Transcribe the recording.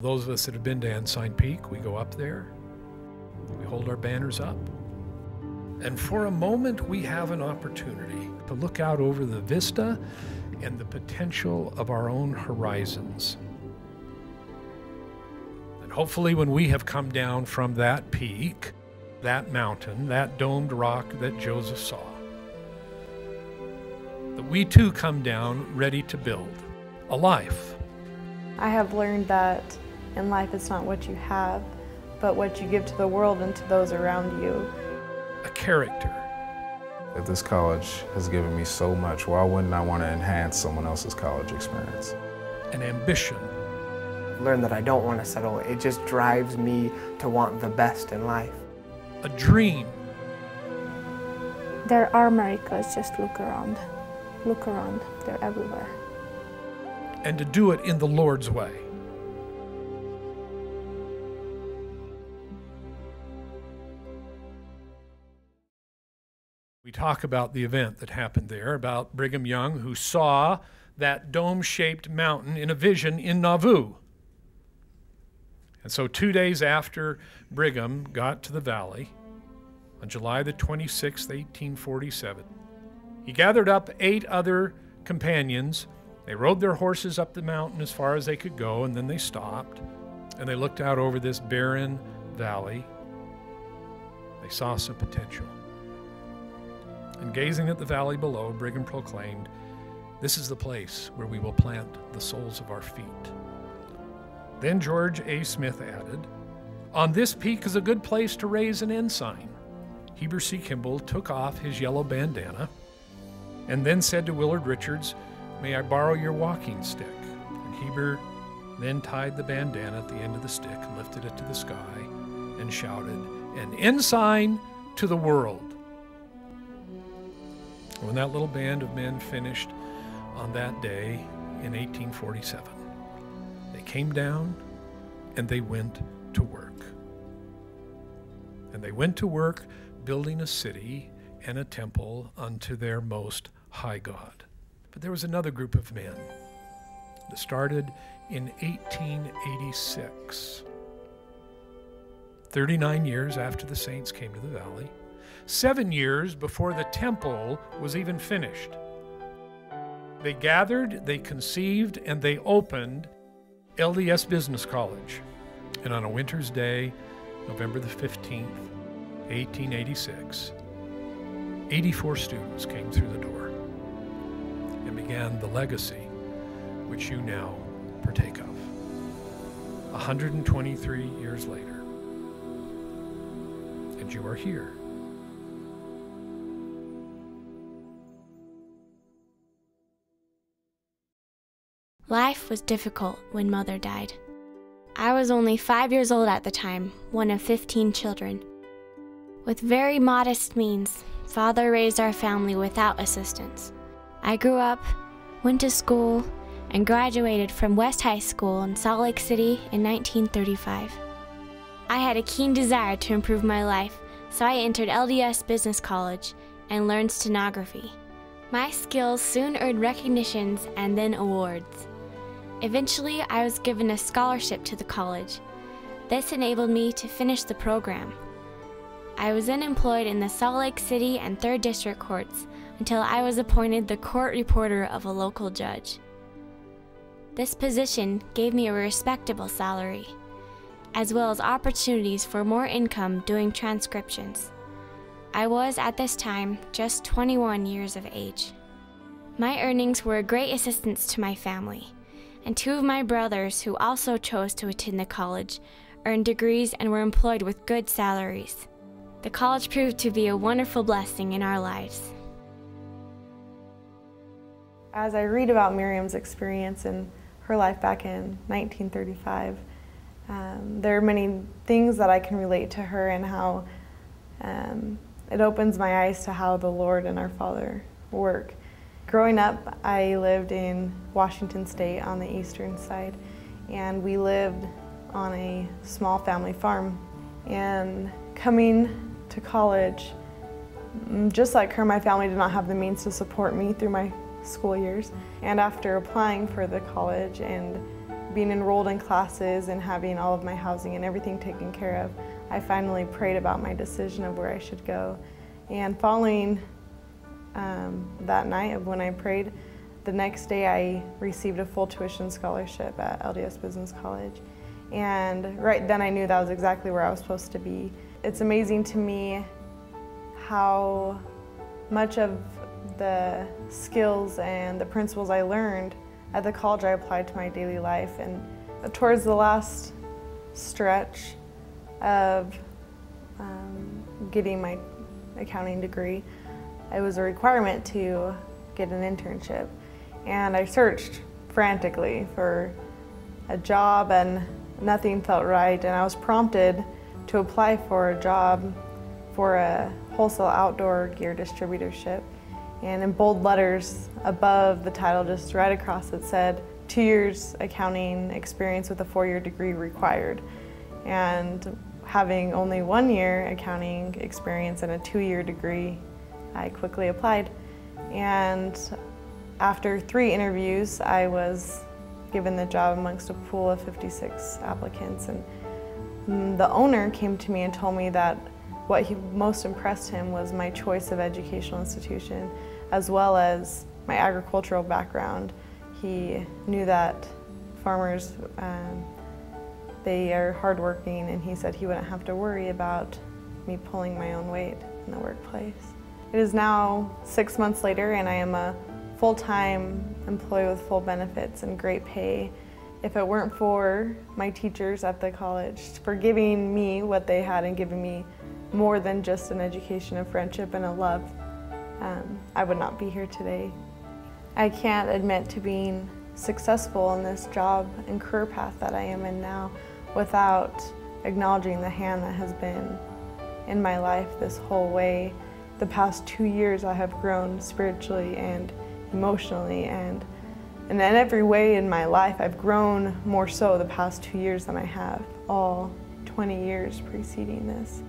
Those of us that have been to Ensign Peak, we go up there, we hold our banners up, and for a moment we have an opportunity to look out over the vista and the potential of our own horizons. And hopefully when we have come down from that peak, that mountain, that domed rock that Joseph saw, that we too come down ready to build a life. I have learned that in life it's not what you have, but what you give to the world and to those around you. A character. This college has given me so much. Why wouldn't I want to enhance someone else's college experience? An ambition. I've learned that I don't want to settle. It just drives me to want the best in life. A dream. There are miracles, just look around. Look around, they're everywhere. And to do it in the Lord's way. We talk about the event that happened there, about Brigham Young, who saw that dome-shaped mountain in a vision in Nauvoo. And so 2 days after Brigham got to the valley, on July the 26th, 1847, he gathered up 8 other companions. They rode their horses up the mountain as far as they could go, and then they stopped, and they looked out over this barren valley. They saw some potential. And gazing at the valley below, Brigham proclaimed, "This is the place where we will plant the soles of our feet." Then George A. Smith added, "On this peak is a good place to raise an ensign." Heber C. Kimball took off his yellow bandana and then said to Willard Richards, "May I borrow your walking stick?" And Heber then tied the bandana at the end of the stick, lifted it to the sky, and shouted, "An ensign to the world." When that little band of men finished on that day in 1847, they came down and they went to work. And they went to work building a city and a temple unto their most high God. But there was another group of men that started in 1886, 39 years after the saints came to the valley, 7 years before the temple was even finished. They gathered, they conceived, and they opened LDS Business College. And on a winter's day, November the 15th, 1886, 84 students came through the door and began the legacy which you now partake of. 123 years later, and you are here. Life was difficult when Mother died. I was only 5 years old at the time, one of 15 children. With very modest means, Father raised our family without assistance. I grew up, went to school, and graduated from West High School in Salt Lake City in 1935. I had a keen desire to improve my life, so I entered LDS Business College and learned stenography. My skills soon earned recognitions and then awards. Eventually, I was given a scholarship to the college. This enabled me to finish the program. I was then employed in the Salt Lake City and 3rd District courts until I was appointed the court reporter of a local judge. This position gave me a respectable salary, as well as opportunities for more income doing transcriptions. I was at this time just 21 years of age. My earnings were a great assistance to my family, and 2 of my brothers, who also chose to attend the college, earned degrees and were employed with good salaries. The college proved to be a wonderful blessing in our lives. As I read about Miriam's experience and her life back in 1935, there are many things that I can relate to her and how it opens my eyes to how the Lord and our Father work. Growing up, I lived in Washington State on the eastern side, and we lived on a small family farm. And coming to college, just like her, my family did not have the means to support me through my school years. And after applying for the college and being enrolled in classes and having all of my housing and everything taken care of, I finally prayed about my decision of where I should go. And following that night of when I prayed, the next day I received a full tuition scholarship at LDS Business College. And right then I knew that was exactly where I was supposed to be. It's amazing to me how much of the skills and the principles I learned at the college I applied to my daily life. And towards the last stretch of getting my accounting degree, it was a requirement to get an internship. And I searched frantically for a job and nothing felt right. And I was prompted to apply for a job for a wholesale outdoor gear distributorship. And in bold letters above the title, just right across it said, 2 years accounting experience with a 4-year degree required. And having only 1 year accounting experience and a 2-year degree, I quickly applied. And after 3 interviews, I was given the job amongst a pool of 56 applicants. And the owner came to me and told me that what most impressed him was my choice of educational institution, as well as my agricultural background. He knew that farmers, they are hardworking, and he said he wouldn't have to worry about me pulling my own weight in the workplace. It is now 6 months later, and I am a full-time employee with full benefits and great pay. If it weren't for my teachers at the college for giving me what they had and giving me more than just an education of friendship and a love, I would not be here today. I can't admit to being successful in this job and career path that I am in now without acknowledging the hand that has been in my life this whole way. The past 2 years I have grown spiritually and emotionally, and in every way in my life I've grown more so the past 2 years than I have all 20 years preceding this.